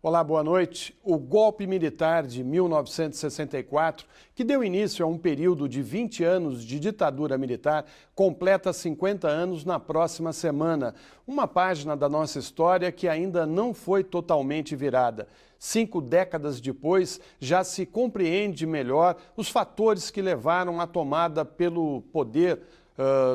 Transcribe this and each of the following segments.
Olá, boa noite. O golpe militar de 1964, que deu início a um período de 20 anos de ditadura militar, completa 50 anos na próxima semana. Uma página da nossa história que ainda não foi totalmente virada. 5 décadas depois, já se compreende melhor os fatores que levaram à tomada pelo poder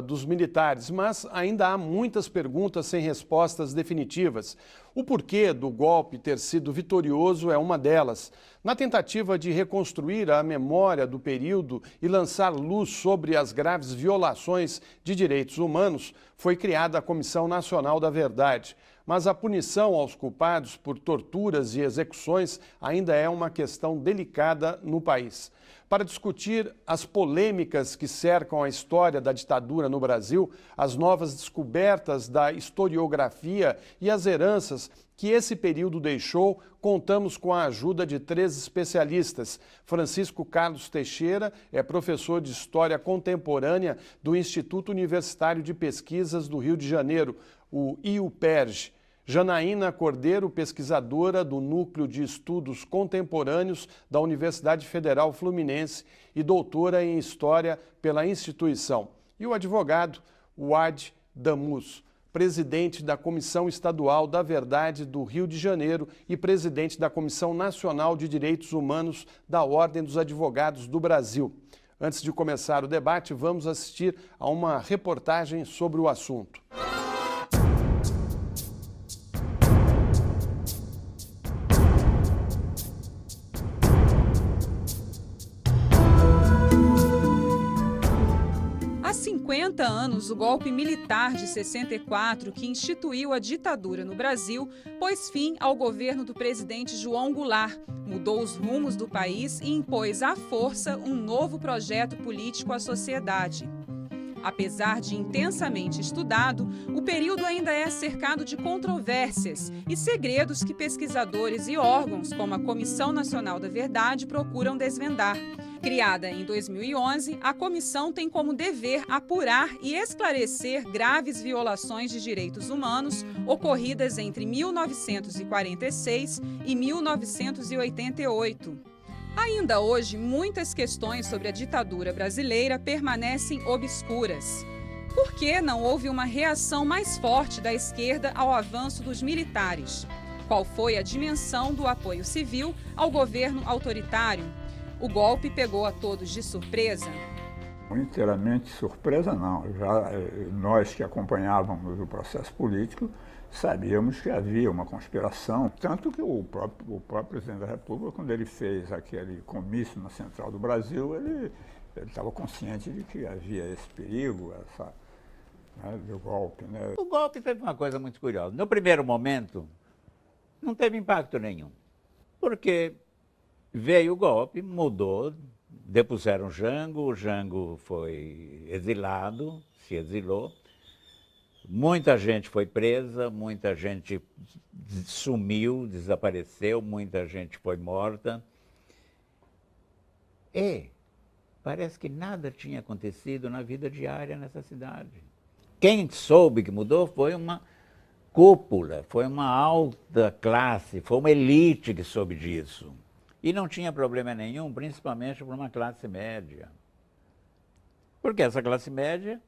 dos militares, mas ainda há muitas perguntas sem respostas definitivas. O porquê do golpe ter sido vitorioso é uma delas. Na tentativa de reconstruir a memória do período e lançar luz sobre as graves violações de direitos humanos, foi criada a Comissão Nacional da Verdade. Mas a punição aos culpados por torturas e execuções ainda é uma questão delicada no país. Para discutir as polêmicas que cercam a história da ditadura no Brasil, as novas descobertas da historiografia e as heranças que esse período deixou, contamos com a ajuda de 3 especialistas. Francisco Carlos Teixeira é professor de História Contemporânea do Instituto Universitário de Pesquisas do Rio de Janeiro, o IUPERJ. Janaína Cordeiro, pesquisadora do Núcleo de Estudos Contemporâneos da Universidade Federal Fluminense e doutora em História pela instituição. E o advogado Wade Damus, presidente da Comissão Estadual da Verdade do Rio de Janeiro e presidente da Comissão Nacional de Direitos Humanos da Ordem dos Advogados do Brasil. Antes de começar o debate, vamos assistir a uma reportagem sobre o assunto. Há 50 anos, o golpe militar de 64, que instituiu a ditadura no Brasil, pôs fim ao governo do presidente João Goulart, mudou os rumos do país e impôs à força um novo projeto político à sociedade. Apesar de intensamente estudado, o período ainda é cercado de controvérsias e segredos que pesquisadores e órgãos, como a Comissão Nacional da Verdade, procuram desvendar. Criada em 2011, a comissão tem como dever apurar e esclarecer graves violações de direitos humanos ocorridas entre 1946 e 1988. Ainda hoje, muitas questões sobre a ditadura brasileira permanecem obscuras. Por que não houve uma reação mais forte da esquerda ao avanço dos militares? Qual foi a dimensão do apoio civil ao governo autoritário? O golpe pegou a todos de surpresa? Inteiramente surpresa não. Já nós que acompanhávamos o processo político sabíamos que havia uma conspiração, tanto que o próprio presidente da República, quando ele fez aquele comício na Central do Brasil, ele estava consciente de que havia esse perigo, do golpe. Né? O golpe teve uma coisa muito curiosa. No primeiro momento, não teve impacto nenhum, porque veio o golpe, mudou, depuseram o Jango foi exilado, se exilou, muita gente foi presa, muita gente sumiu, desapareceu, muita gente foi morta. E parece que nada tinha acontecido na vida diária nessa cidade. Quem soube que mudou foi uma cúpula, foi uma alta classe, foi uma elite que soube disso. E não tinha problema nenhum, principalmente para uma classe média. Porque essa classe média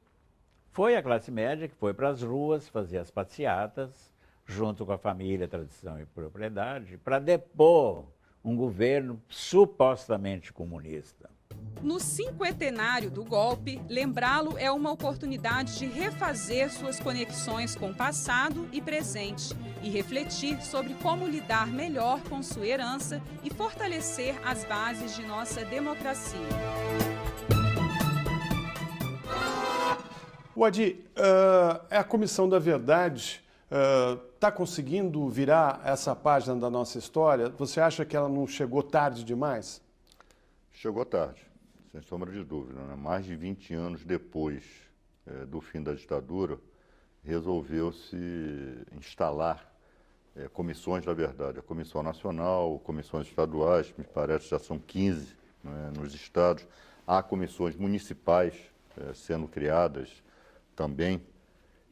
foi a classe média que foi para as ruas fazer as passeatas, junto com a família, tradição e propriedade, para depor um governo supostamente comunista. No cinquentenário do golpe, lembrá-lo é uma oportunidade de refazer suas conexões com o passado e presente e refletir sobre como lidar melhor com sua herança e fortalecer as bases de nossa democracia. Wade, a Comissão da Verdade está conseguindo virar essa página da nossa história? Você acha que ela não chegou tarde demais? Chegou tarde, sem sombra de dúvida. Né? Mais de 20 anos depois do fim da ditadura, resolveu-se instalar comissões da verdade. A Comissão Nacional, comissões estaduais, me parece que já são 15 né, nos estados. Há comissões municipais sendo criadas também.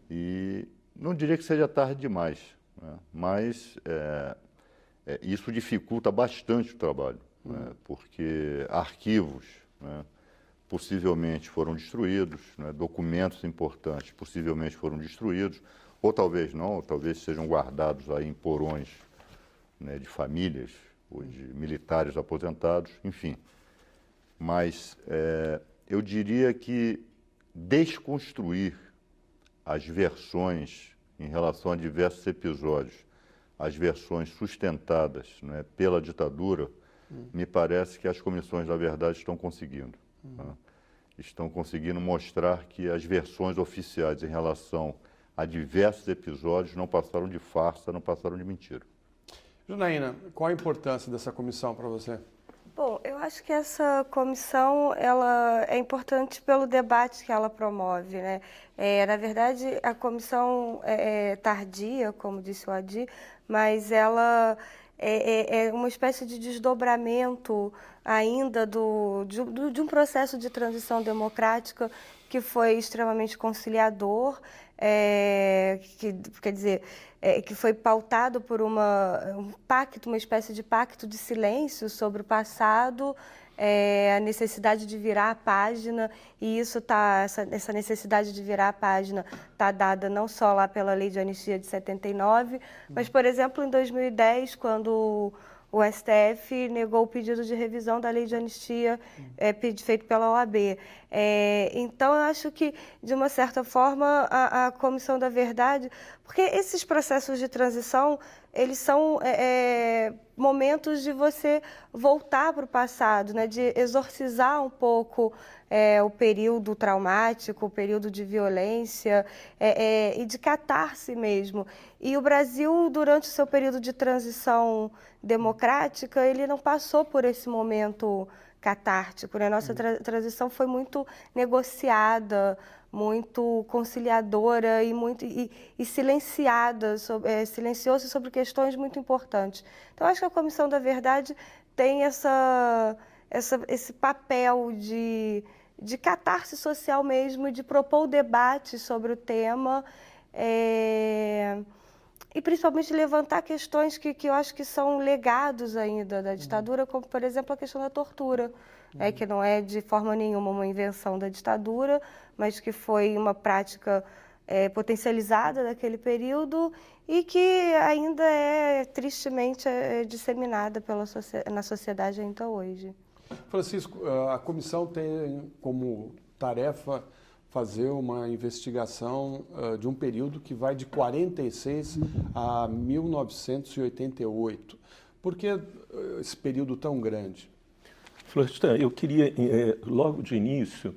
E não diria que seja tarde demais, né? Mas isso dificulta bastante o trabalho, né? Porque arquivos, né, possivelmente foram destruídos, né, documentos importantes possivelmente foram destruídos, ou talvez não, ou talvez sejam guardados aí em porões, né, de famílias ou de militares aposentados, enfim. Mas eu diria que desconstruir as versões em relação a diversos episódios, as versões sustentadas, né, pela ditadura, me parece que as comissões da verdade estão conseguindo. Né? Estão conseguindo mostrar que as versões oficiais em relação a diversos episódios não passaram de farsa, não passaram de mentira. Janaína, qual a importância dessa comissão para você? Bom, eu acho que essa comissão ela é importante pelo debate que ela promove, né? Na verdade, a comissão é tardia, como disse o Adi, mas ela é uma espécie de desdobramento ainda de um processo de transição democrática que foi extremamente conciliador, quer dizer, que foi pautado por um pacto, uma espécie de pacto de silêncio sobre o passado, a necessidade de virar a página, e essa necessidade de virar a página está dada não só lá pela Lei de Anistia de 79, mas, por exemplo, em 2010, quando o STF negou o pedido de revisão da Lei de Anistia feito pela OAB. Então, eu acho que, de uma certa forma, a Comissão da Verdade... Porque esses processos de transição, eles são momentos de você voltar para o passado, né? De exorcizar um pouco o período traumático, o período de violência e de catarse mesmo. E o Brasil, durante o seu período de transição democrática, ele não passou por esse momento catártico, né? Nossa transição foi muito negociada, muito conciliadora e silenciou-se sobre questões muito importantes. Então, acho que a Comissão da Verdade tem esse papel de catarse social mesmo, de propor o debate sobre o tema, e principalmente levantar questões que eu acho que são legados ainda da ditadura, como, por exemplo, a questão da tortura, que não é de forma nenhuma uma invenção da ditadura, mas que foi uma prática potencializada daquele período e que ainda é tristemente disseminada na sociedade ainda hoje. Francisco, a comissão tem como tarefa fazer uma investigação de um período que vai de 46 a 1988. Por que esse período tão grande? Florestan, eu queria, logo de início,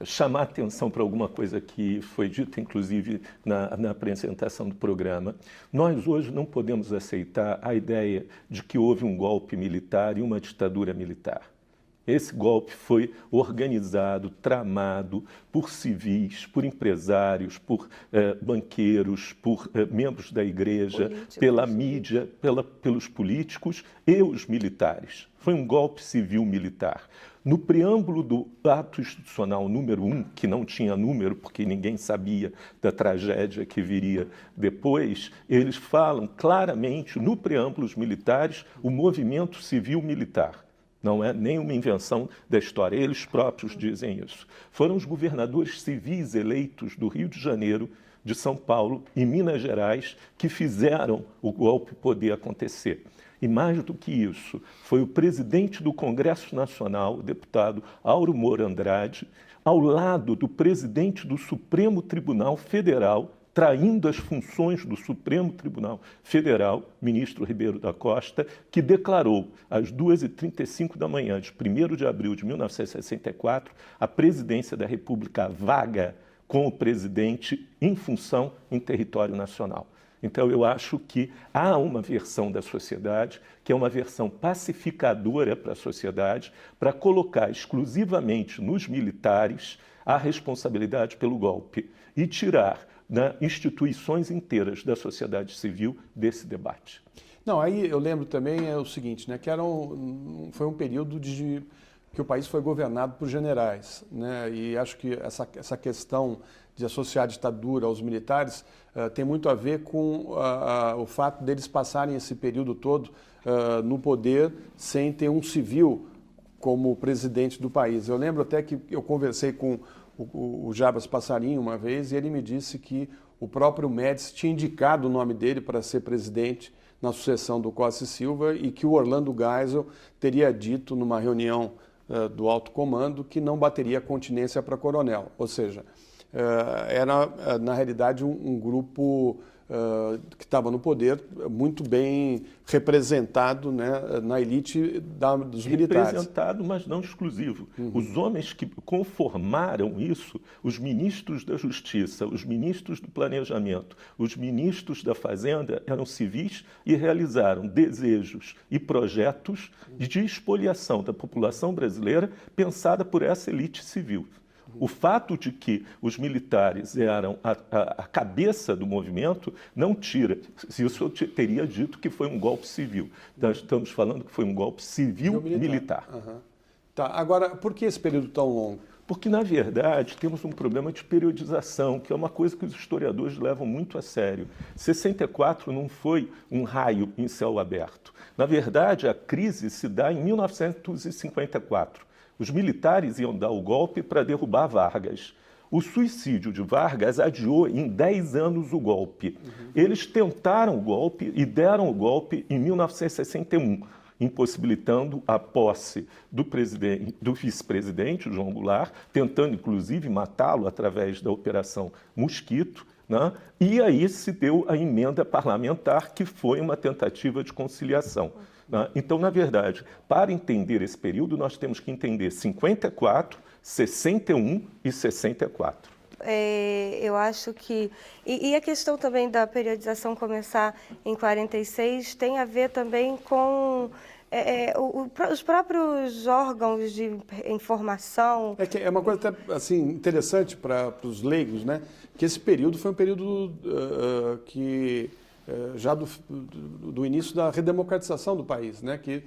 chamar a atenção para alguma coisa que foi dita, inclusive, na apresentação do programa. Nós hoje não podemos aceitar a ideia de que houve um golpe militar e uma ditadura militar. Esse golpe foi organizado, tramado por civis, por empresários, por banqueiros, por membros da igreja, pela mídia, pelos políticos e os militares. Foi um golpe civil-militar. No preâmbulo do ato institucional número 1, que não tinha número porque ninguém sabia da tragédia que viria depois, eles falam claramente, no preâmbulo, os militares, o movimento civil-militar. Não é nenhuma invenção da história, eles próprios dizem isso. Foram os governadores civis eleitos do Rio de Janeiro, de São Paulo e Minas Gerais que fizeram o golpe poder acontecer. E mais do que isso, foi o presidente do Congresso Nacional, o deputado Auro Moura Andrade, ao lado do presidente do Supremo Tribunal Federal, traindo as funções do Supremo Tribunal Federal, ministro Ribeiro da Costa, que declarou às 2h35 da manhã de 1º de abril de 1964 a presidência da República vaga com o presidente em função em território nacional. Então, eu acho que há uma versão da sociedade, que é uma versão pacificadora para a sociedade, para colocar exclusivamente nos militares a responsabilidade pelo golpe e tirar instituições inteiras da sociedade civil desse debate. Não, aí eu lembro também o seguinte, né, que foi um período que o país foi governado por generais, né, e acho que essa questão de associar a ditadura aos militares tem muito a ver com o fato deles passarem esse período todo no poder sem ter um civil como presidente do país. Eu lembro até que eu conversei com o Jarbas Passarinho uma vez e ele me disse que o próprio Médici tinha indicado o nome dele para ser presidente na sucessão do Costa e Silva e que o Orlando Geisel teria dito numa reunião do alto comando que não bateria continência para coronel. Ou seja, era na realidade um grupo que estava no poder muito bem representado, né, na elite dos militares. Representado, mas não exclusivo. Os homens que conformaram isso, os ministros da Justiça, os ministros do Planejamento, os ministros da Fazenda, eram civis e realizaram desejos e projetos de expoliação da população brasileira pensada por essa elite civil. O fato de que os militares eram a cabeça do movimento não tira. Isso eu teria dito que foi um golpe civil. Nós estamos falando que foi um golpe civil-militar. Tá. Agora, por que esse período tão longo? Porque, na verdade, temos um problema de periodização, que é uma coisa que os historiadores levam muito a sério. 64 não foi um raio em céu aberto. Na verdade, a crise se dá em 1954. Os militares iam dar o golpe para derrubar Vargas. O suicídio de Vargas adiou em 10 anos o golpe. Eles tentaram o golpe e deram o golpe em 1961, impossibilitando a posse do vice-presidente, João Goulart, tentando inclusive matá-lo através da Operação Mosquito, né? E aí se deu a emenda parlamentar, que foi uma tentativa de conciliação. Então, na verdade, para entender esse período, nós temos que entender 54, 61 e 64. Eu acho que... E a questão também da periodização começar em 46 tem a ver também com os próprios órgãos de informação. É uma coisa até, assim, interessante para os leigos, né? Que esse período foi um período que... já do início da redemocratização do país, né? Que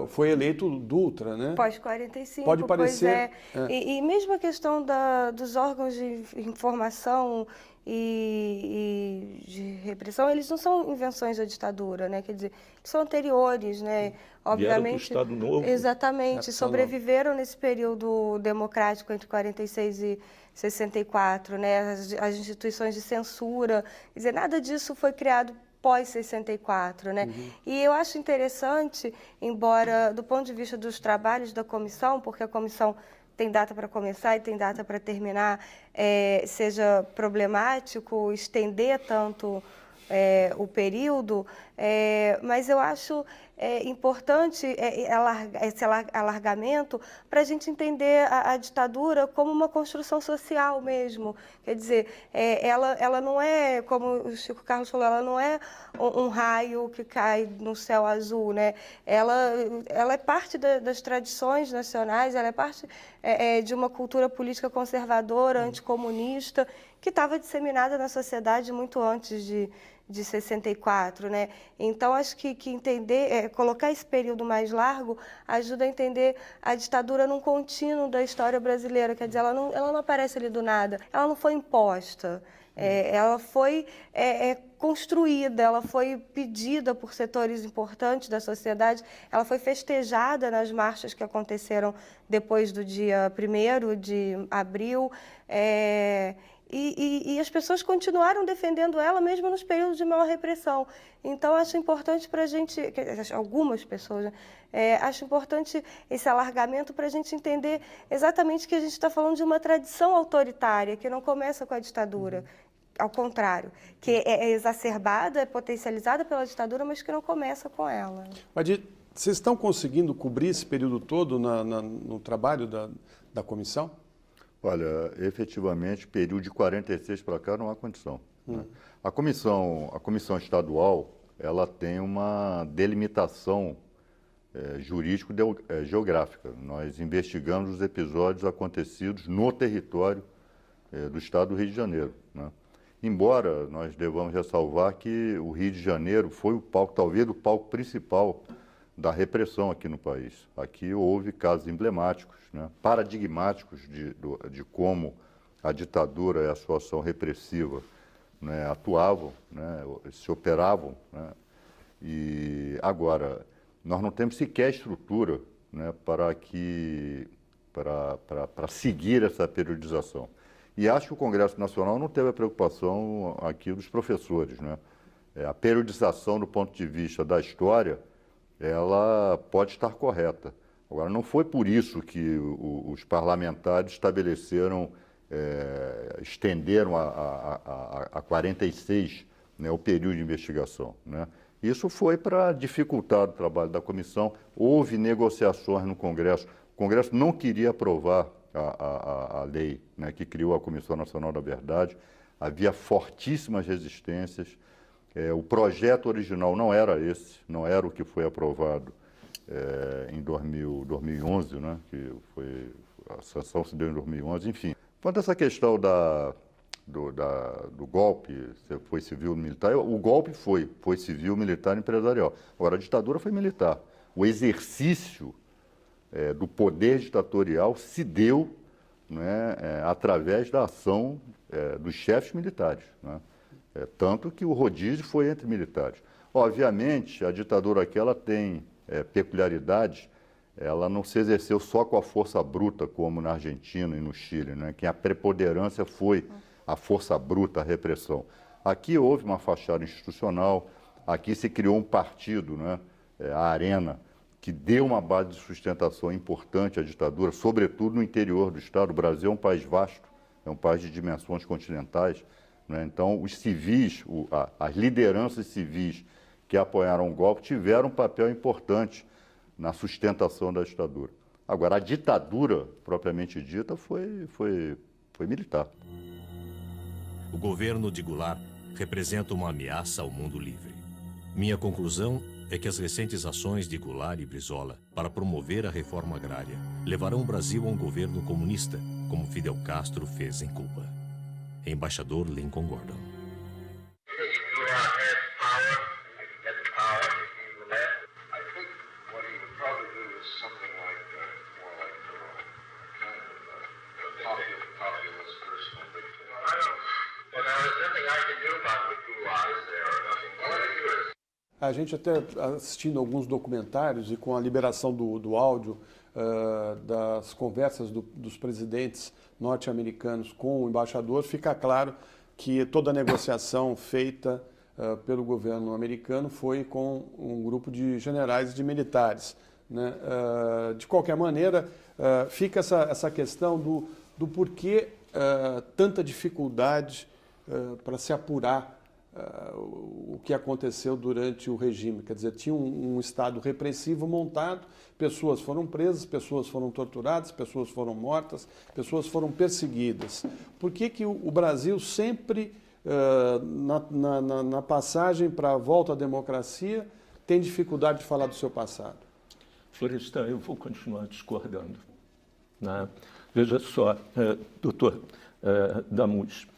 foi eleito Dutra, né? Pós-45, pode parecer. E mesmo a questão dos órgãos de informação e de repressão, eles não são invenções da ditadura, né? Quer dizer, eles são anteriores, né? Obviamente. Vieram do Estado Novo. Exatamente. Sobreviveram nesse período democrático entre 46 e 64, né? As instituições de censura, quer dizer, nada disso foi criado pós-64, né? E eu acho interessante, embora do ponto de vista dos trabalhos da comissão, porque a comissão tem data para começar e tem data para terminar, seja problemático estender tanto o período, mas eu acho importante esse alargamento para a gente entender a ditadura como uma construção social mesmo. Quer dizer, ela não é, como o Chico Carlos falou, ela não é um raio que cai no céu azul, né? Ela é parte das tradições nacionais, ela é parte de uma cultura política conservadora, anticomunista, que estava disseminada na sociedade muito antes de 64, né? Então, acho que entender, colocar esse período mais largo ajuda a entender a ditadura num contínuo da história brasileira. Quer dizer, ela não aparece ali do nada, ela não foi imposta, ela foi construída, ela foi pedida por setores importantes da sociedade, ela foi festejada nas marchas que aconteceram depois do dia 1º de abril, e as pessoas continuaram defendendo ela mesmo nos períodos de maior repressão. Então, acho importante para a gente, algumas pessoas, acho importante esse alargamento para a gente entender exatamente que a gente está falando de uma tradição autoritária, que não começa com a ditadura, ao contrário, que é exacerbada, é potencializada pela ditadura, mas que não começa com ela. Mas vocês estão conseguindo cobrir esse período todo no trabalho da comissão? Olha, efetivamente, período de 46 para cá não há condição. Né? A comissão estadual, ela tem uma delimitação jurídico-geográfica. Nós investigamos os episódios acontecidos no território do estado do Rio de Janeiro. Né? Embora nós devamos ressalvar que o Rio de Janeiro foi o palco, talvez o palco principal da repressão aqui no país. Aqui houve casos emblemáticos, né, paradigmáticos de como a ditadura e a sua ação repressiva, né, atuavam, né, se operavam, né, e agora nós não temos sequer estrutura, né, para seguir essa periodização. E acho que o Congresso Nacional não teve a preocupação aqui dos professores, né? A periodização do ponto de vista da história, ela pode estar correta. Agora, não foi por isso que os parlamentares estabeleceram, estenderam a 46, né, o período de investigação, né? Isso foi para dificultar o trabalho da comissão. Houve negociações no Congresso. O Congresso não queria aprovar a lei, né, que criou a Comissão Nacional da Verdade. Havia fortíssimas resistências. O projeto original não era esse, não era o que foi aprovado em 2011, né, que foi, a sanção se deu em 2011, enfim. Quanto a essa questão do golpe, se foi civil ou militar, o golpe foi civil, militar e empresarial. Agora, a ditadura foi militar. O exercício do poder ditatorial se deu, né, através da ação dos chefes militares, né? Tanto que o rodízio foi entre militares. Obviamente, a ditadura aqui ela tem peculiaridades, ela não se exerceu só com a força bruta, como na Argentina e no Chile, né? Que a preponderância foi a força bruta, a repressão. Aqui houve uma fachada institucional, aqui se criou um partido, né? A Arena, que deu uma base de sustentação importante à ditadura, sobretudo no interior do Estado. O Brasil é um país vasto, é um país de dimensões continentais, né? Então, os civis, as lideranças civis que apoiaram o golpe tiveram um papel importante na sustentação da ditadura. Agora, a ditadura, propriamente dita, foi militar. O governo de Goulart representa uma ameaça ao mundo livre. Minha conclusão é que as recentes ações de Goulart e Brizola para promover a reforma agrária levarão o Brasil a um governo comunista, como Fidel Castro fez em Cuba. Embaixador Lincoln Gordon. A gente até assistindo alguns documentários e com a liberação do áudio das conversas dos presidentes norte-americanos com o embaixador, fica claro que toda a negociação feita pelo governo americano foi com um grupo de generais e de militares, né? De qualquer maneira, fica essa questão do porquê tanta dificuldade para se apurar o que aconteceu durante o regime. Quer dizer, tinha um Estado repressivo montado, pessoas foram presas, pessoas foram torturadas, pessoas foram mortas, pessoas foram perseguidas. Por que o Brasil sempre, na passagem para a volta à democracia, tem dificuldade de falar do seu passado? Florestan, eu vou continuar discordando, né? Veja só, doutor Damus,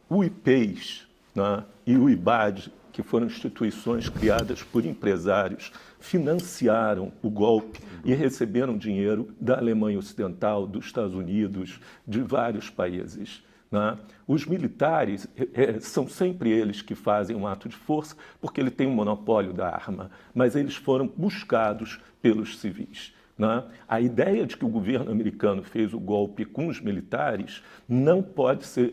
o IPES, né, e o IBAD, que foram instituições criadas por empresários, financiaram o golpe e receberam dinheiro da Alemanha Ocidental, dos Estados Unidos, de vários países, né? Os militares são sempre eles que fazem um ato de força, porque ele tem um monopólio da arma, mas eles foram buscados pelos civis, né? A ideia de que o governo americano fez o golpe com os militares não pode ser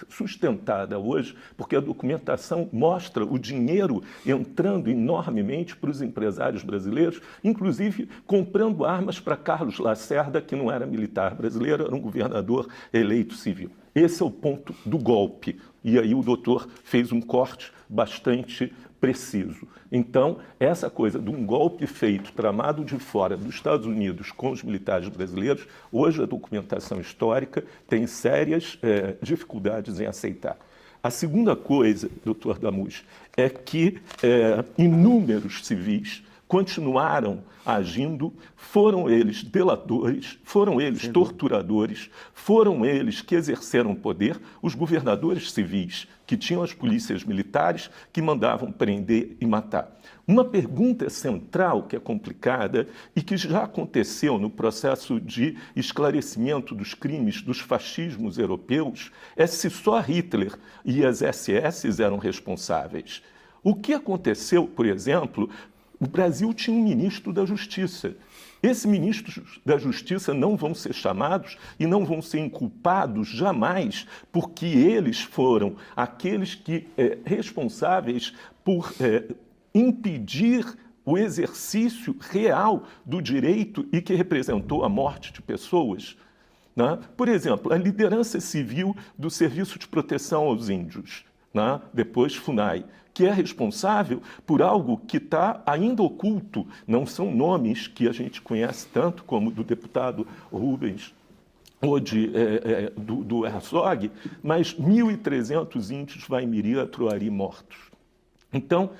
sustentada hoje, porque a documentação mostra o dinheiro entrando enormemente para os empresários brasileiros, inclusive comprando armas para Carlos Lacerda, que não era militar brasileiro, era um governador eleito civil. Esse é o ponto do golpe. E aí o doutor fez um corte bastante preciso. Então, essa coisa de um golpe feito, tramado de fora dos Estados Unidos com os militares brasileiros, hoje a documentação histórica tem sérias dificuldades em aceitar. A segunda coisa, doutor Damus, é que inúmeros civis continuaram agindo, foram eles delatores, foram eles torturadores, foram eles que exerceram poder, os governadores civis, que tinham as polícias militares que mandavam prender e matar. Uma pergunta central que é complicada e que já aconteceu no processo de esclarecimento dos crimes dos fascismos europeus é se só Hitler e as SS eram responsáveis. O que aconteceu, por exemplo, o Brasil tinha um ministro da Justiça. Esses ministros da Justiça não vão ser chamados e não vão ser inculpados jamais, porque eles foram aqueles que responsáveis por impedir o exercício real do direito e que representou a morte de pessoas. Né? Por exemplo, a liderança civil do Serviço de Proteção aos Índios, né? Depois FUNAI, que é responsável por algo que está ainda oculto. Não são nomes que a gente conhece tanto como do deputado Rubens ou do Herzog, mas 1.300 índios Vaimiri Atroari mortos. Então,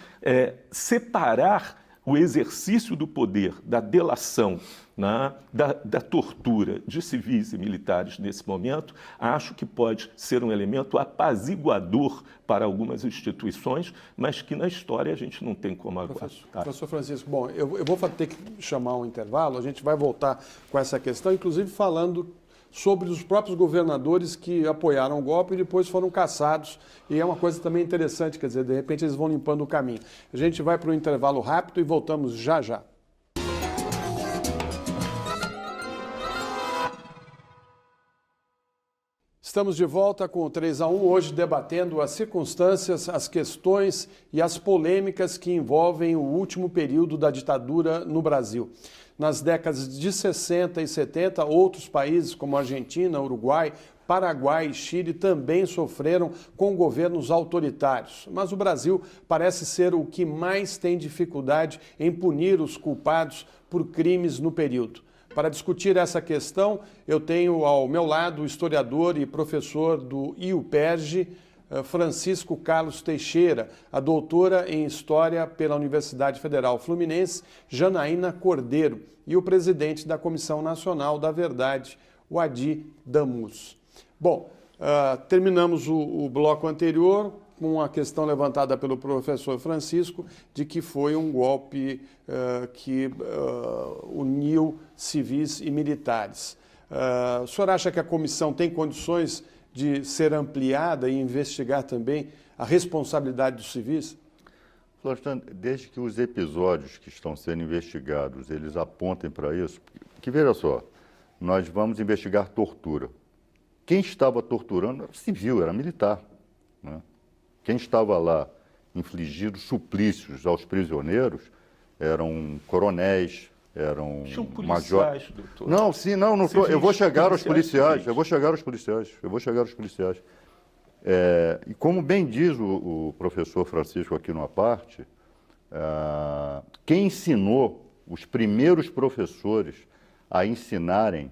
separar o exercício do poder, da delação, né, da tortura de civis e militares nesse momento, acho que pode ser um elemento apaziguador para algumas instituições, mas que na história a gente não tem como aguardar. Professor Francisco, bom, eu vou ter que chamar um intervalo, a gente vai voltar com essa questão, inclusive falando sobre os próprios governadores que apoiaram o golpe e depois foram caçados. E é uma coisa também interessante, quer dizer, de repente eles vão limpando o caminho. A gente vai para um intervalo rápido e voltamos já já. Estamos de volta com o 3-1, hoje debatendo as circunstâncias, as questões e as polêmicas que envolvem o último período da ditadura no Brasil. Nas décadas de 60 e 70, outros países como Argentina, Uruguai, Paraguai e Chile também sofreram com governos autoritários. Mas o Brasil parece ser o que mais tem dificuldade em punir os culpados por crimes no período. Para discutir essa questão, eu tenho ao meu lado o historiador e professor do IUPERJ, Francisco Carlos Teixeira, a doutora em História pela Universidade Federal Fluminense, Janaína Cordeiro, e o presidente da Comissão Nacional da Verdade, o Adi Damus. Bom, terminamos o bloco anterior com a questão levantada pelo professor Francisco de que foi um golpe que uniu civis e militares. O senhor acha que a comissão tem condições de ser ampliada e investigar também a responsabilidade dos civis? Florestan, desde que os episódios que estão sendo investigados, eles apontem para isso, que veja só, nós vamos investigar tortura. Quem estava torturando era civil, era militar, né? Quem estava lá infligindo suplícios aos prisioneiros eram coronéis, eram majores. Não, sim, não tô, eu vou chegar aos policiais, e como bem diz o professor Francisco aqui numa parte, quem ensinou os primeiros professores a ensinarem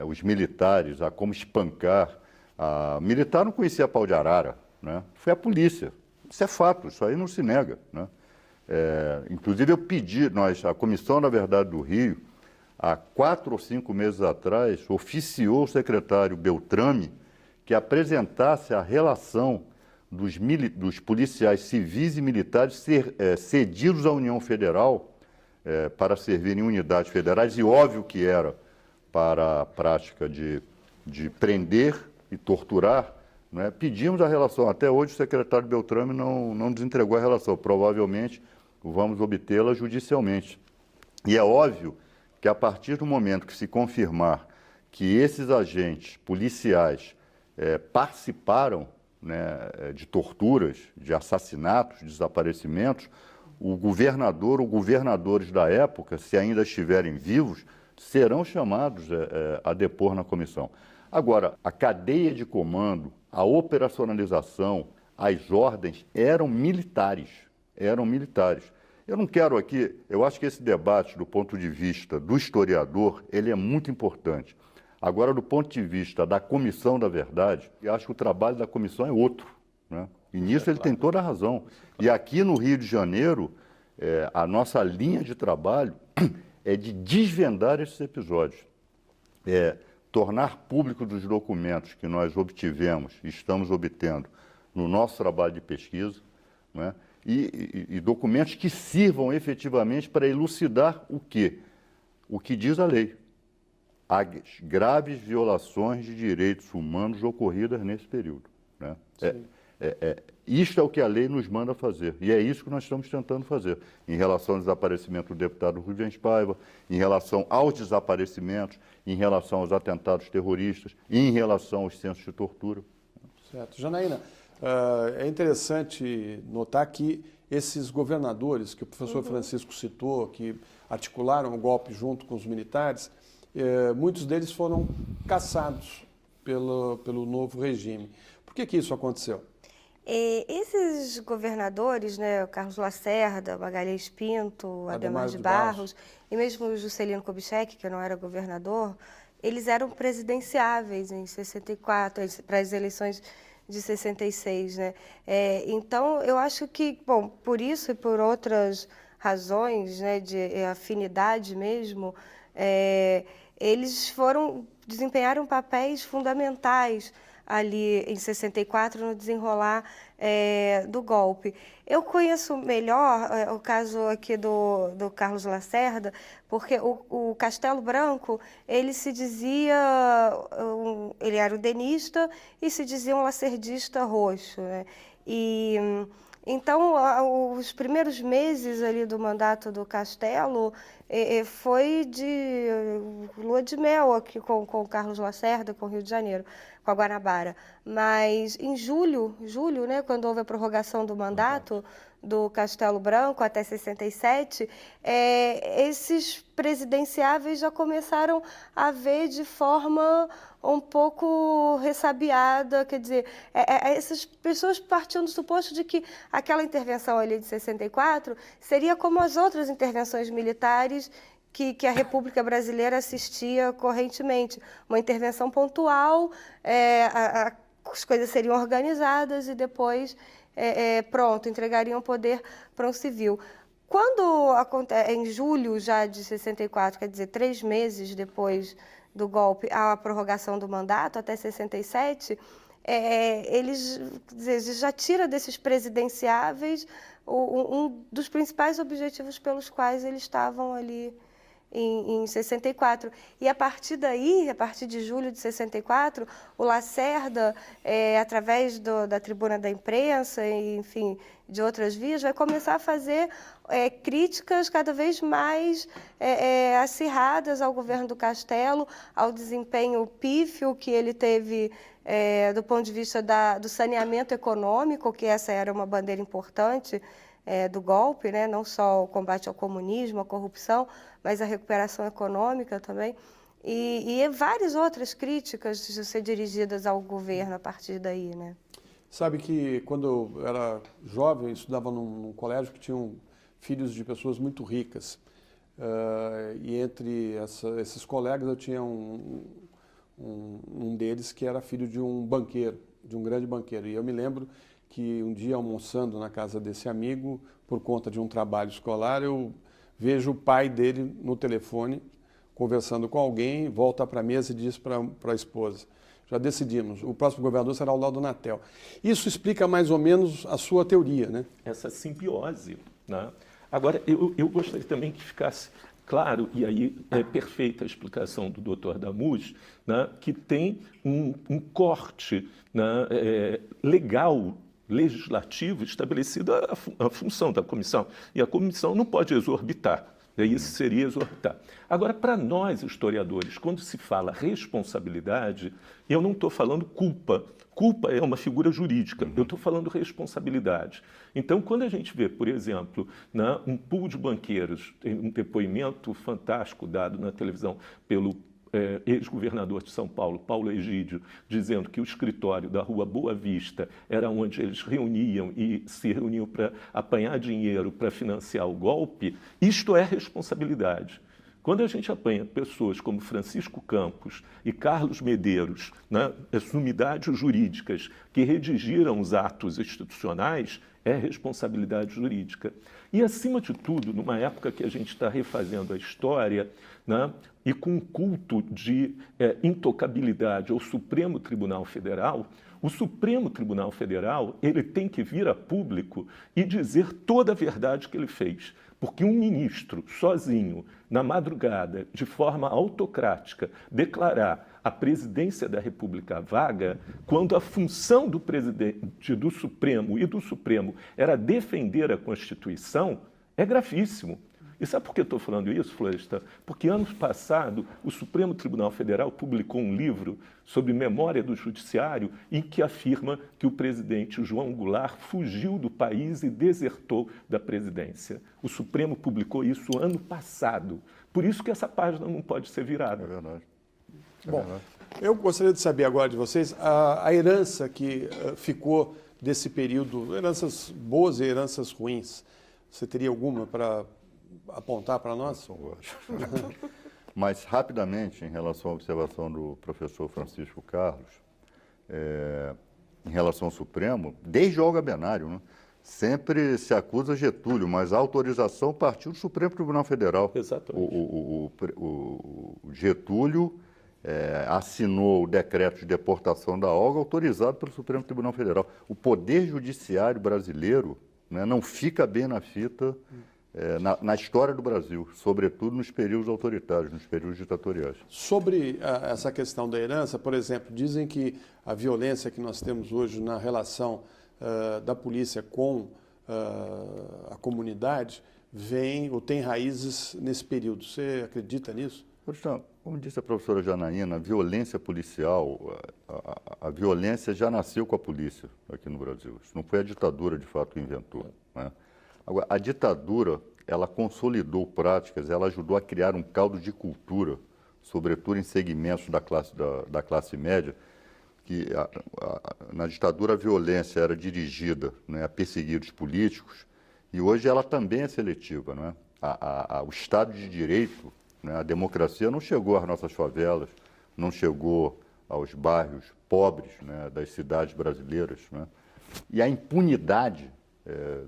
os militares a como espancar, militar não conhecia pau de arara, né? Foi a polícia. Isso é fato, isso aí não se nega, né? Inclusive eu pedi, a Comissão da Verdade do Rio, há 4 ou 5 meses atrás, oficiou o secretário Beltrame que apresentasse a relação dos policiais civis e militares cedidos à União Federal para servir em unidades federais, e óbvio que era para a prática de prender e torturar, né? Pedimos a relação. Até hoje o secretário Beltrame não nos entregou a relação. Provavelmente vamos obtê-la judicialmente. E é óbvio que a partir do momento que se confirmar que esses agentes policiais participaram, né, de torturas, de assassinatos, de desaparecimentos, o governador ou governadores da época, se ainda estiverem vivos, serão chamados a depor na comissão. Agora, a cadeia de comando, a operacionalização, as ordens eram militares, Eu não quero aqui, eu acho que esse debate do ponto de vista do historiador, ele é muito importante. Agora, do ponto de vista da Comissão da Verdade, eu acho que o trabalho da comissão é outro, né? E nisso ele tem toda a razão. E aqui no Rio de Janeiro, a nossa linha de trabalho é de desvendar esses episódios, tornar públicos os documentos que nós obtivemos e estamos obtendo no nosso trabalho de pesquisa, né? e documentos que sirvam efetivamente para elucidar o quê? O que diz a lei. As graves violações de direitos humanos ocorridas nesse período, né? Isto é o que a lei nos manda fazer, e é isso que nós estamos tentando fazer, em relação ao desaparecimento do deputado Rubens Paiva, em relação aos desaparecimentos, em relação aos atentados terroristas, e em relação aos censos de tortura. Certo. Janaína, é interessante notar que esses governadores que o professor Francisco citou, que articularam o golpe junto com os militares, muitos deles foram cassados pelo novo regime. Por que isso aconteceu? Esses governadores, né, o Carlos Lacerda, Magalhães Pinto, Adhemar de Barros e mesmo o Juscelino Kubitschek, que não era governador, eles eram presidenciáveis em 64, para as eleições de 66, né? Então, eu acho que, bom, por isso e por outras razões, né, de afinidade mesmo, eles desempenharam papéis fundamentais ali em 64 no desenrolar do golpe. Eu conheço melhor o caso aqui do Carlos Lacerda, porque o Castelo Branco, ele se dizia, ele era o denista e se dizia um lacerdista roxo, né? Então, os primeiros meses ali do mandato do Castelo foi de lua de mel aqui com o Carlos Lacerda, com o Rio de Janeiro, com a Guanabara. Mas em julho, né, quando houve a prorrogação do mandato do Castelo Branco até 67, esses presidenciáveis já começaram a ver de forma um pouco ressabiada, quer dizer, essas pessoas partiam do suposto de que aquela intervenção ali de 64 seria como as outras intervenções militares que a República Brasileira assistia correntemente, uma intervenção pontual, as coisas seriam organizadas e depois, pronto, entregariam o poder para um civil. Quando acontece, em julho já de 64, quer dizer, 3 meses depois do golpe, a prorrogação do mandato, até 67, eles já tiram desses presidenciáveis um dos principais objetivos pelos quais eles estavam ali em 64. E a partir daí, a partir de julho de 64, o Lacerda, através da tribuna da imprensa, e, enfim, de outras vias, vai começar a fazer críticas cada vez mais acirradas ao governo do Castelo, ao desempenho pífio que ele teve do ponto de vista do saneamento econômico, que essa era uma bandeira importante do golpe, né? Não só o combate ao comunismo, à corrupção, mas a recuperação econômica também. E várias outras críticas de ser dirigidas ao governo a partir daí, né? Sabe que quando eu era jovem, eu estudava num colégio que tinham filhos de pessoas muito ricas. E entre esses colegas eu tinha um deles que era filho de um banqueiro, de um grande banqueiro. E eu me lembro que um dia, almoçando na casa desse amigo, por conta de um trabalho escolar, eu vejo o pai dele no telefone, conversando com alguém, volta para a mesa e diz para a esposa: já decidimos, o próximo governador será o Laudo Natel. Isso explica mais ou menos a sua teoria, né? Essa simbiose, né? Agora, eu gostaria também que ficasse claro, e aí é perfeita a explicação do Dr. Damuz, né, que tem um corte, né, legal, legislativo, estabelecido a função da comissão. E a comissão não pode exorbitar. Isso seria exorbitar. Agora, para nós, historiadores, quando se fala responsabilidade, eu não estou falando culpa. Culpa é uma figura jurídica. Eu estou falando responsabilidade. Então, quando a gente vê, por exemplo, né, um pool de banqueiros, um depoimento fantástico dado na televisão pelo ex-governador de São Paulo, Paulo Egídio, dizendo que o escritório da Rua Boa Vista era onde eles se reuniam para apanhar dinheiro para financiar o golpe, isto é responsabilidade. Quando a gente apanha pessoas como Francisco Campos e Carlos Medeiros, né, sumidades jurídicas que redigiram os atos institucionais, é responsabilidade jurídica. E, acima de tudo, numa época que a gente está refazendo a história, né, e com um culto de intocabilidade ao Supremo Tribunal Federal, o Supremo Tribunal Federal ele tem que vir a público e dizer toda a verdade que ele fez. Porque um ministro, sozinho, na madrugada, de forma autocrática, declarar a presidência da República vaga, quando a função do presidente do Supremo e do Supremo era defender a Constituição, é gravíssimo. E sabe por que eu estou falando isso, Florestan? Porque ano passado o Supremo Tribunal Federal publicou um livro sobre memória do judiciário em que afirma que o presidente João Goulart fugiu do país e desertou da presidência. O Supremo publicou isso ano passado. Por isso que essa página não pode ser virada. É verdade. Bom, eu gostaria de saber agora de vocês a herança que ficou desse período, heranças boas e heranças ruins. Você teria alguma para apontar para nós? Mas, rapidamente, em relação à observação do professor Francisco Carlos, em relação ao Supremo, desde Olga Benário, né, sempre se acusa Getúlio, mas a autorização partiu do Supremo Tribunal Federal. Exatamente. O Getúlio assinou o decreto de deportação da Olga, autorizado pelo Supremo Tribunal Federal. O Poder Judiciário brasileiro, né, não fica bem na fita na história do Brasil, sobretudo nos períodos autoritários, nos períodos ditatoriais. Sobre essa questão da herança, por exemplo, dizem que a violência que nós temos hoje na relação da polícia com a comunidade vem ou tem raízes nesse período. Você acredita nisso? Como disse a professora Janaína, a violência policial, a violência já nasceu com a polícia aqui no Brasil. Isso não foi a ditadura, de fato, que inventou, né? Agora, a ditadura, ela consolidou práticas, ela ajudou a criar um caldo de cultura, sobretudo em segmentos da classe média, que na ditadura a violência era dirigida, né, a perseguidos políticos, e hoje ela também é seletiva, né? O Estado de Direito, né, a democracia não chegou às nossas favelas, não chegou aos bairros pobres, né, das cidades brasileiras, né? E a impunidade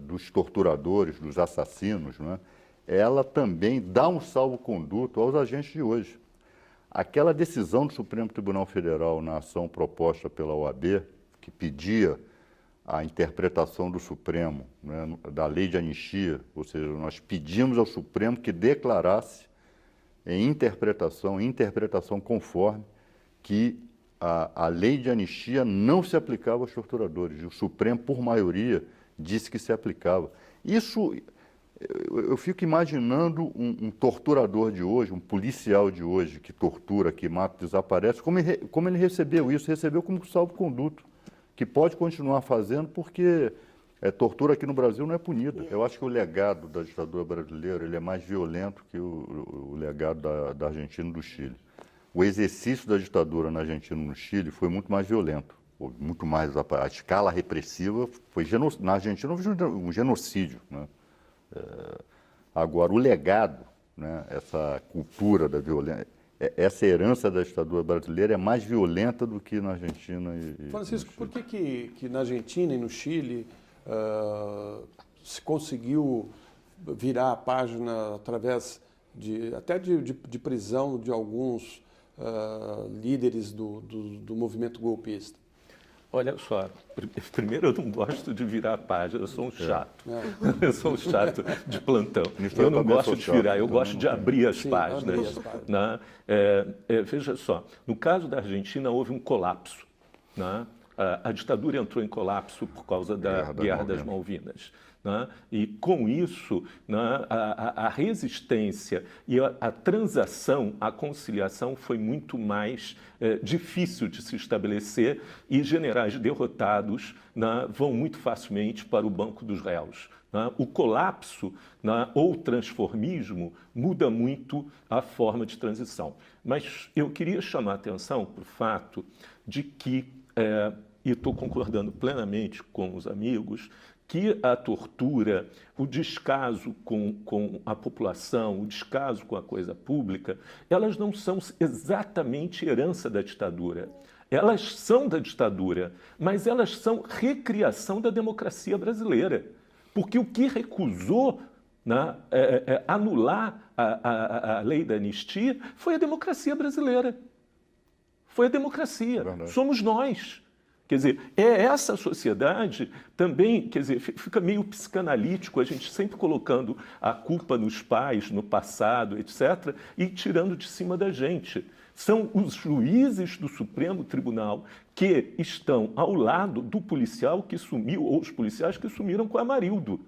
dos torturadores, dos assassinos, né, ela também dá um salvo-conduto aos agentes de hoje. Aquela decisão do Supremo Tribunal Federal na ação proposta pela OAB, que pedia a interpretação do Supremo, né, da lei de anistia, ou seja, nós pedimos ao Supremo que declarasse em interpretação conforme, que a lei de anistia não se aplicava aos torturadores. E o Supremo, por maioria, disse que se aplicava. Isso, eu fico imaginando um torturador de hoje, um policial de hoje que tortura, que mata, desaparece, como ele recebeu isso, recebeu como salvo-conduto, que pode continuar fazendo porque tortura aqui no Brasil não é punida. Eu acho que o legado da ditadura brasileira ele é mais violento que o legado da Argentina e do Chile. O exercício da ditadura na Argentina e no Chile foi muito mais violento. Muito mais, a escala repressiva foi na Argentina houve um genocídio, né? Agora, o legado, né, essa cultura da violência, essa herança da ditadura brasileira é mais violenta do que na Argentina e Francisco, por que na Argentina e no Chile se conseguiu virar a página através até de prisão de alguns líderes do movimento golpista? Olha só, primeiro eu não gosto de virar a página, eu sou um chato. Eu sou um chato de plantão. Eu não gosto de virar, eu gosto de abrir as páginas. Né? Veja só, no caso da Argentina houve um colapso. Né? A ditadura entrou em colapso por causa da Guerra das Malvinas. Né? E com isso, né, a resistência e a transação, a conciliação foi muito mais difícil de se estabelecer e generais derrotados, né, vão muito facilmente para o banco dos réus. Né? O colapso, né, ou transformismo muda muito a forma de transição. Mas eu queria chamar a atenção para o fato de que, e estou concordando plenamente com os amigos, que a tortura, o descaso com a população, o descaso com a coisa pública, elas não são exatamente herança da ditadura. Elas são da ditadura, mas elas são recriação da democracia brasileira. Porque o que recusou né, anular a lei da anistia, foi a democracia brasileira. Foi a democracia. Verdade. Somos nós. Quer dizer, essa sociedade também, quer dizer, fica meio psicanalítico, a gente sempre colocando a culpa nos pais, no passado, etc., e tirando de cima da gente. São os juízes do Supremo Tribunal que estão ao lado do policial que sumiu, ou os policiais que sumiram com Amarildo.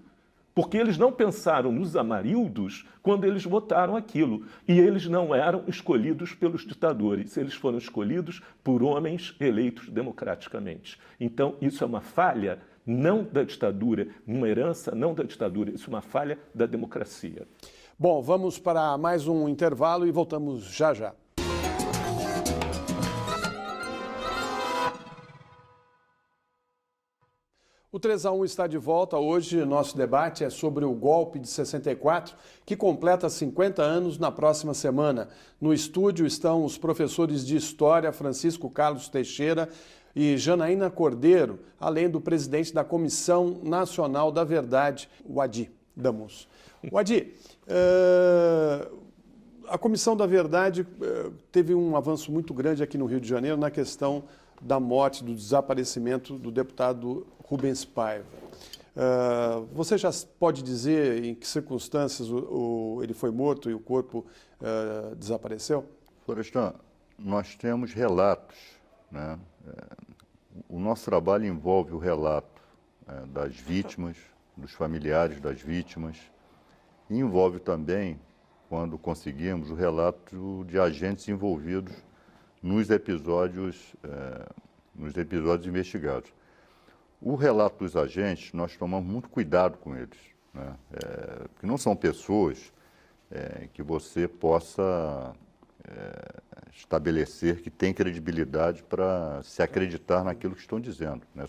Porque eles não pensaram nos amarildos quando eles votaram aquilo. E eles não eram escolhidos pelos ditadores, eles foram escolhidos por homens eleitos democraticamente. Então, isso é uma falha não da ditadura, uma herança não da ditadura, isso é uma falha da democracia. Bom, vamos para mais um intervalo e voltamos já já. O 3-1 está de volta. Hoje, nosso debate é sobre o golpe de 64, que completa 50 anos na próxima semana. No estúdio estão os professores de História, Francisco Carlos Teixeira e Janaína Cordeiro, além do presidente da Comissão Nacional da Verdade, o Adi Damus. O Adi, a Comissão da Verdade teve um avanço muito grande aqui no Rio de Janeiro na questão da morte, do desaparecimento do deputado Rubens Paiva. Você já pode dizer em que circunstâncias ele foi morto e o corpo desapareceu? Florestan, nós temos relatos, né? O nosso trabalho envolve o relato das vítimas, dos familiares das vítimas, e envolve também, quando conseguimos, o relato de agentes envolvidos nos episódios investigados. O relato dos agentes, nós tomamos muito cuidado com eles, né? Porque não são pessoas que você possa estabelecer que tem credibilidade para se acreditar naquilo que estão dizendo, né?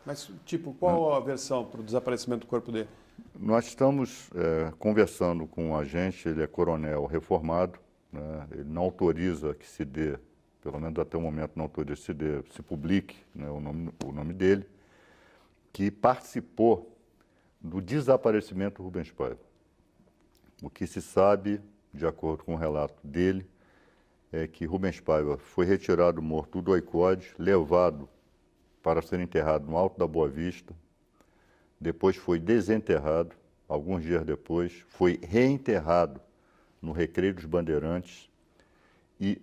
Mas, tipo, qual a versão para o desaparecimento do corpo dele? Nós estamos conversando com um agente, ele é coronel reformado, né? Ele não autoriza que se dê, pelo menos até o momento não autoriza que se publique, né, o nome dele, que participou do desaparecimento do Rubens Paiva. O que se sabe, de acordo com o relato dele, é que Rubens Paiva foi retirado morto do OICOD, levado para ser enterrado no Alto da Boa Vista, depois foi desenterrado, alguns dias depois, foi reenterrado no Recreio dos Bandeirantes e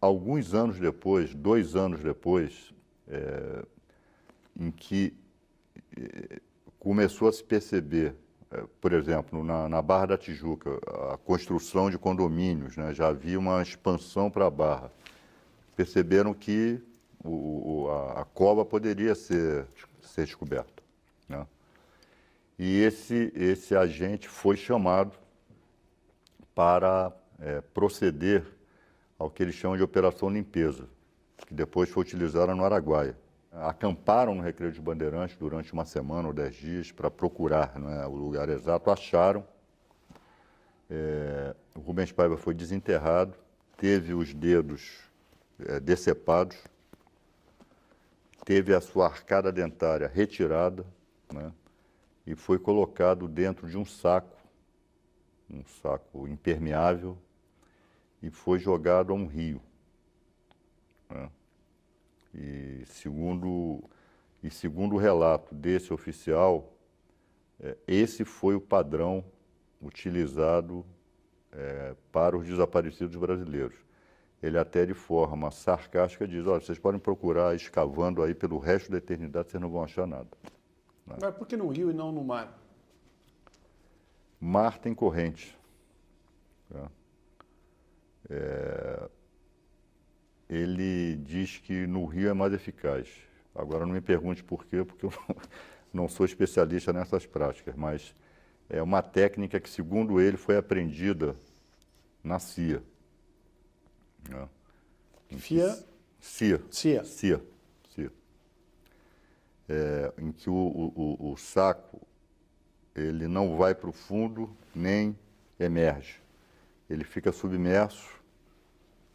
alguns anos depois, 2 anos depois, em que começou a se perceber, por exemplo, na Barra da Tijuca, a construção de condomínios, né? Já havia uma expansão para a Barra. Perceberam que a cova poderia ser descoberta, né? E esse agente foi chamado para proceder ao que eles chamam de Operação Limpeza, que depois foi utilizada no Araguaia. Acamparam no Recreio de Bandeirantes durante uma semana ou 10 dias para procurar, né, o lugar exato, acharam. O Rubens Paiva foi desenterrado, teve os dedos decepados, teve a sua arcada dentária retirada, né, e foi colocado dentro de um saco impermeável, e foi jogado a um rio, né? E segundo o relato desse oficial, esse foi o padrão utilizado para os desaparecidos brasileiros. Ele até de forma sarcástica diz: olha, vocês podem procurar escavando aí pelo resto da eternidade, vocês não vão achar nada. Né? Mas por que no rio e não no mar? Mar tem corrente. Né? Ele diz que no rio é mais eficaz. Agora não me pergunte por quê, porque eu não sou especialista nessas práticas, mas é uma técnica que, segundo ele, foi aprendida na CIA. Né? CIA. Em que o saco ele não vai para o fundo nem emerge. Ele fica submerso,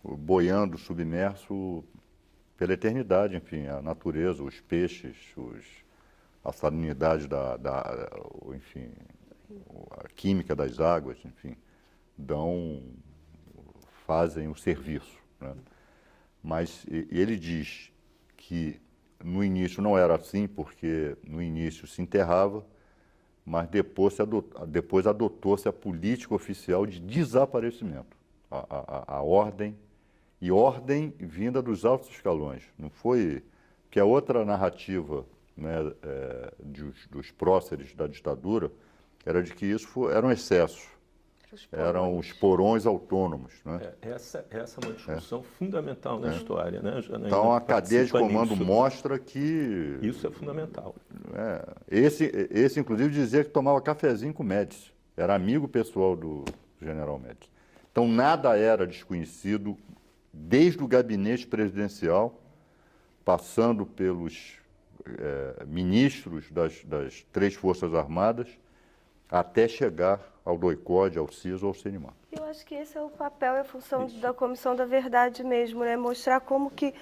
boiando submerso pela eternidade, enfim, a natureza, os peixes, a salinidade enfim, a química das águas, enfim, fazem o serviço, né? Mas ele diz que no início não era assim, porque no início se enterrava, mas depois adotou-se a política oficial de desaparecimento, a ordem, e ordem vinda dos altos escalões. Não foi que a outra narrativa, né, dos próceres da ditadura era de que isso era um excesso. Eram os porões autônomos. Né? Essa é uma discussão fundamental na história. Né, Janaína? Então, a cadeia de comando mostra que... Isso é fundamental. Esse, inclusive, dizia que tomava cafezinho com o Médici. Era amigo pessoal do general Médici. Então, nada era desconhecido, desde o gabinete presidencial, passando pelos ministros das 3 Forças Armadas, até chegar ao DOI-CODE, ao CIS ou ao CENIMAR. Eu acho que esse é o papel e a função da Comissão da Verdade mesmo, né? Mostrar como que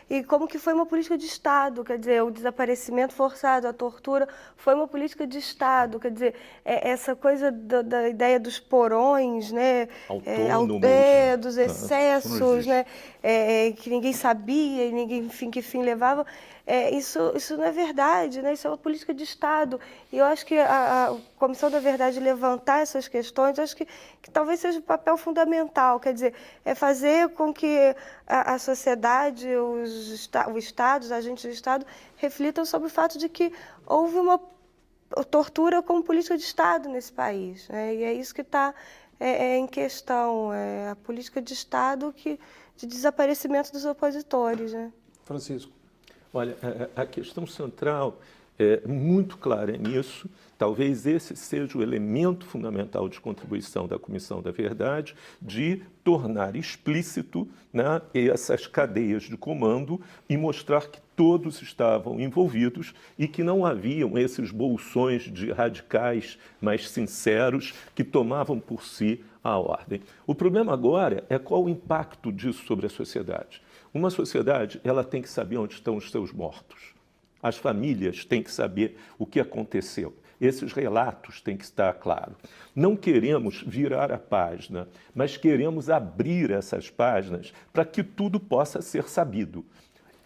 e como que foi uma política de Estado, quer dizer, o desaparecimento forçado, a tortura, foi uma política de Estado, quer dizer, essa coisa da ideia dos porões, né? Autônomos, dos excessos, né? Que ninguém sabia e ninguém, enfim, que fim levava. Isso não é verdade, né? Isso é uma política de Estado. E eu acho que a Comissão da Verdade levantar essas questões, acho que talvez seja um papel fundamental, quer dizer, é fazer com que a sociedade, o Estado, os agentes do Estado, reflitam sobre o fato de que houve uma tortura como política de Estado nesse país, né? E é isso que está em questão, a política de Estado de desaparecimento dos opositores, né? Francisco. Olha, a questão central é muito clara nisso. Talvez esse seja o elemento fundamental de contribuição da Comissão da Verdade, de tornar explícito, né, essas cadeias de comando e mostrar que todos estavam envolvidos e que não haviam esses bolsões de radicais mais sinceros que tomavam por si a ordem. O problema agora é qual o impacto disso sobre a sociedade. Uma sociedade, ela tem que saber onde estão os seus mortos. As famílias têm que saber o que aconteceu. Esses relatos têm que estar claros. Não queremos virar a página, mas queremos abrir essas páginas para que tudo possa ser sabido.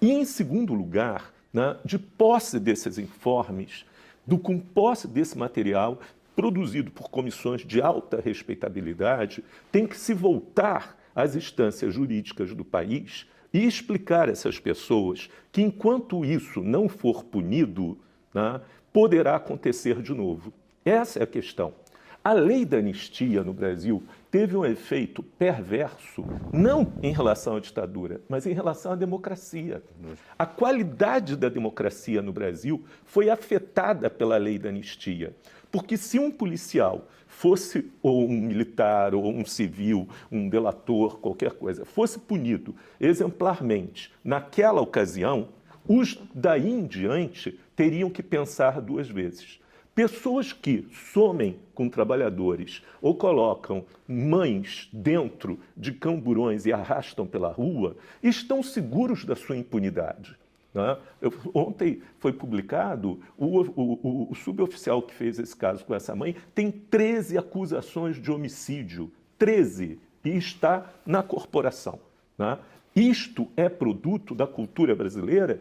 E, em segundo lugar, né, de posse desses informes, com posse desse material, produzido por comissões de alta respeitabilidade, tem que se voltar às instâncias jurídicas do país e explicar a essas pessoas que, enquanto isso não for punido, né, poderá acontecer de novo. Essa é a questão. A lei da anistia no Brasil teve um efeito perverso, não em relação à ditadura, mas em relação à democracia. A qualidade da democracia no Brasil foi afetada pela lei da anistia. Porque se um policial fosse, ou um militar, ou um civil, um delator, qualquer coisa, fosse punido exemplarmente naquela ocasião, os daí em diante teriam que pensar 2 vezes. Pessoas que somem com trabalhadores ou colocam mães dentro de camburões e arrastam pela rua, estão seguros da sua impunidade. Né? Ontem foi publicado, o suboficial que fez esse caso com essa mãe tem 13 acusações de homicídio, 13, e está na corporação. Né? Isto é produto da cultura brasileira?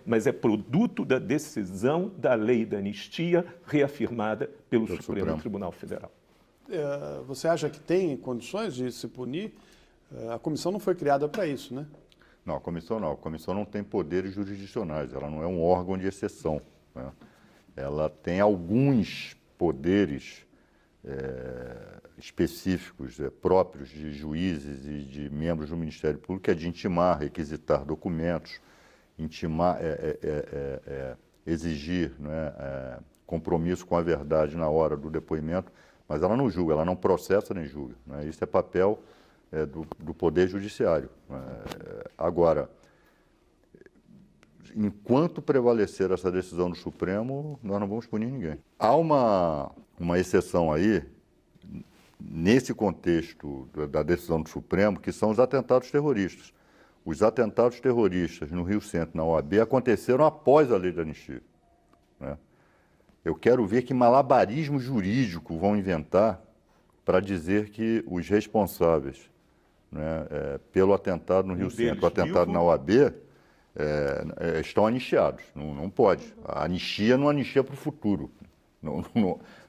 Mas é produto da decisão da lei da anistia reafirmada pelo Supremo Tribunal Federal. Você acha que tem condições de se punir? A comissão não foi criada para isso, né? Não, a comissão não. A comissão não tem poderes jurisdicionais, ela não é um órgão de exceção, né? Ela tem alguns poderes específicos, próprios de juízes e de membros do Ministério Público, que é de intimar, requisitar documentos, intimar, exigir, né, compromisso com a verdade na hora do depoimento, mas ela não julga, ela não processa nem julga, né? Isso é papel do Poder Judiciário. Agora, enquanto prevalecer essa decisão do Supremo, nós não vamos punir ninguém. Há uma exceção aí, nesse contexto da decisão do Supremo, que são os atentados terroristas. Os atentados terroristas no Rio Centro, na OAB, aconteceram após a lei da anistia, né? Eu quero ver que malabarismo jurídico vão inventar para dizer que os responsáveis, né, pelo atentado no Rio Centro, o atentado na OAB, estão anistiados. Não pode. A anistia não anistia para o futuro.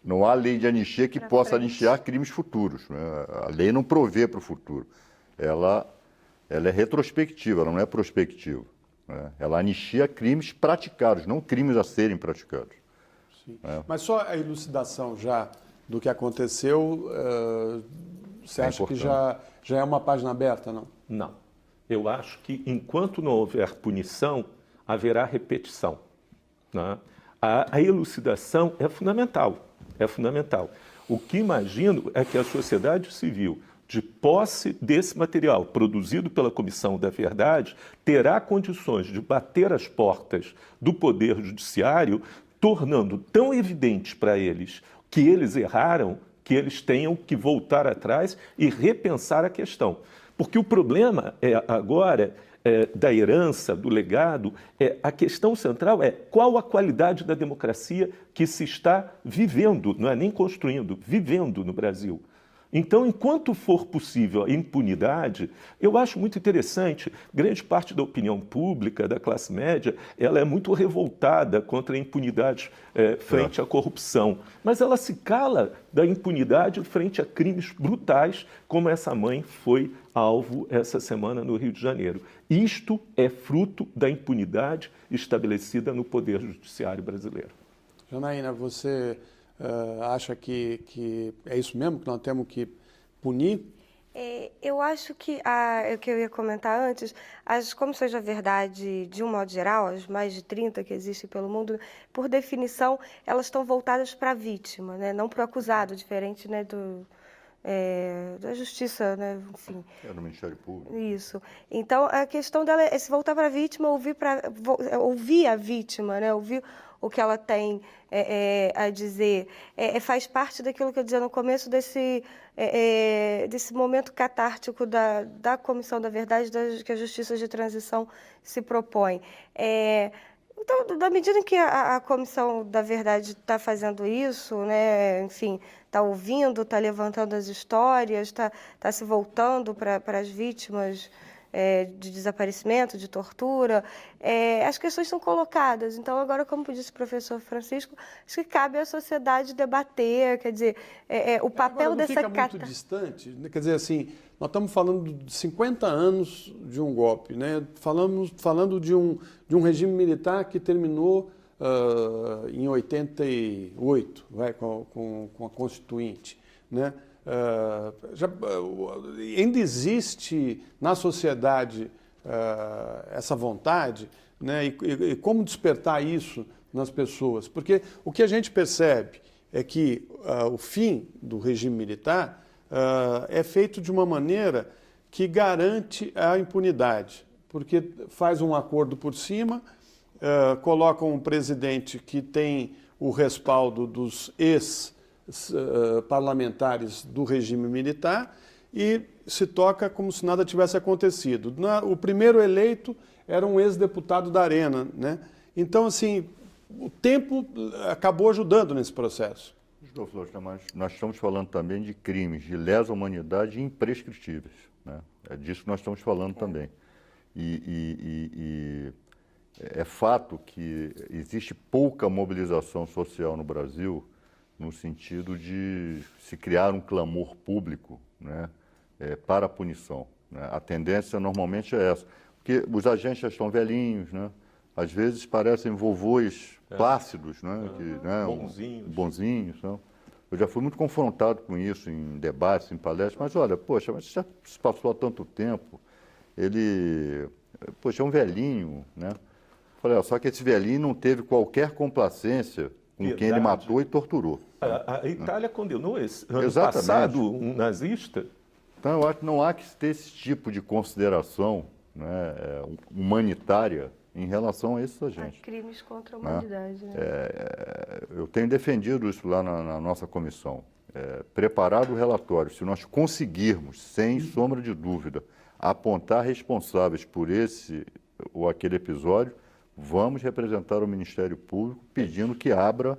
Não há lei de anistia que possa anistiar crimes futuros, né? A lei não provê para o futuro. Ela é retrospectiva, ela não é prospectiva, né? Ela anistia crimes praticados, não crimes a serem praticados. Sim. Mas só a elucidação já do que aconteceu, você acha que já é uma página aberta, não? Não. Eu acho que enquanto não houver punição, haverá repetição, né? A elucidação é fundamental, é fundamental. O que imagino é que a sociedade civil, de posse desse material produzido pela Comissão da Verdade, terá condições de bater as portas do Poder Judiciário, tornando tão evidente para eles que eles erraram, que eles tenham que voltar atrás e repensar a questão. Porque o problema agora da herança, do legado, a questão central é qual a qualidade da democracia que se está vivendo, não é nem construindo, vivendo no Brasil. Então, enquanto for possível a impunidade, eu acho muito interessante, grande parte da opinião pública, da classe média, ela é muito revoltada contra a impunidade frente à corrupção, mas ela se cala da impunidade frente a crimes brutais, como essa mãe foi alvo essa semana no Rio de Janeiro. Isto é fruto da impunidade estabelecida no Poder Judiciário brasileiro. Janaína, você acha que é isso mesmo, que nós temos que punir? Eu acho que, o que eu ia comentar antes, as comissões da verdade, de um modo geral, as mais de 30 que existem pelo mundo, por definição, elas estão voltadas para a vítima, né? Não para o acusado, diferente, né, da justiça, né? Enfim. Do Ministério Público. Isso. Então, a questão dela é se voltar para a vítima, ouvir a vítima, né? Ouvir o que ela tem a dizer. Faz parte daquilo que eu dizia no começo, desse momento catártico da Comissão da Verdade, que a Justiça de Transição se propõe. Então, da medida em que a Comissão da Verdade está fazendo isso, né, enfim, está ouvindo, está levantando as histórias, está se voltando para as vítimas de desaparecimento, de tortura, as questões são colocadas. Então, agora, como disse o professor Francisco, acho que cabe à sociedade debater, quer dizer, o papel dessa... Não fica muito distante, quer dizer, assim, nós estamos falando de 50 anos de um golpe, né? Falando de um regime militar que terminou em 88, com a Constituinte, né? Ainda existe na sociedade essa vontade, né? E como despertar isso nas pessoas? Porque o que a gente percebe é que o fim do regime militar é feito de uma maneira que garante a impunidade, porque faz um acordo por cima, coloca um presidente que tem o respaldo dos parlamentares do regime militar e se toca como se nada tivesse acontecido. O primeiro eleito era um ex-deputado da Arena, né? Então, assim, o tempo acabou ajudando nesse processo. Mas nós estamos falando também de crimes de lesa humanidade imprescritíveis, né? É disso que nós estamos falando também. E é fato que existe pouca mobilização social no Brasil no sentido de se criar um clamor público, né, para a punição, né? A tendência normalmente é essa, porque os agentes já estão velhinhos, né? Às vezes parecem vovôs plácidos, né? Bonzinhos. Não? Eu já fui muito confrontado com isso em debates, em palestras, mas olha, poxa, mas já se passou há tanto tempo, ele, poxa, é um velhinho, né? Falei, só que esse velhinho não teve qualquer complacência com quem ele matou e torturou. A Itália condenou ano passado um nazista. Então, eu acho que não há que ter esse tipo de consideração, né, humanitária em relação a esses agentes. Crimes contra a humanidade. Né? Eu tenho defendido isso lá na nossa comissão. Preparado o relatório, se nós conseguirmos, sem sombra de dúvida, apontar responsáveis por esse ou aquele episódio, vamos representar o Ministério Público pedindo que abra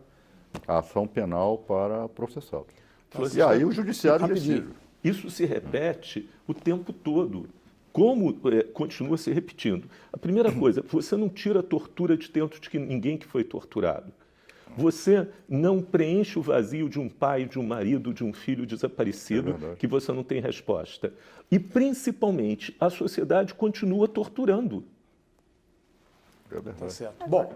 a ação penal para processá-los. Você E aí o judiciário Rapidinho. decide. Isso se repete o tempo todo. Como continua se repetindo? A primeira coisa, você não tira a tortura de dentro de ninguém que foi torturado. Você não preenche o vazio de um pai, de um marido, de um filho desaparecido, que você não tem resposta. E, principalmente, a sociedade continua torturando. É verdade. Tá certo. Bom,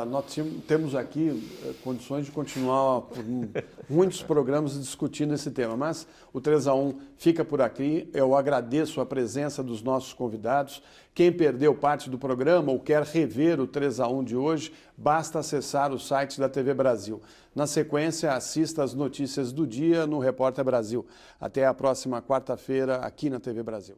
nós temos aqui condições de continuar por muitos programas discutindo esse tema, mas o 3-1 fica por aqui. Eu agradeço a presença dos nossos convidados. Quem perdeu parte do programa ou quer rever o 3-1 de hoje, basta acessar o site da TV Brasil. Na sequência, assista as notícias do dia no Repórter Brasil. Até a próxima quarta-feira aqui na TV Brasil.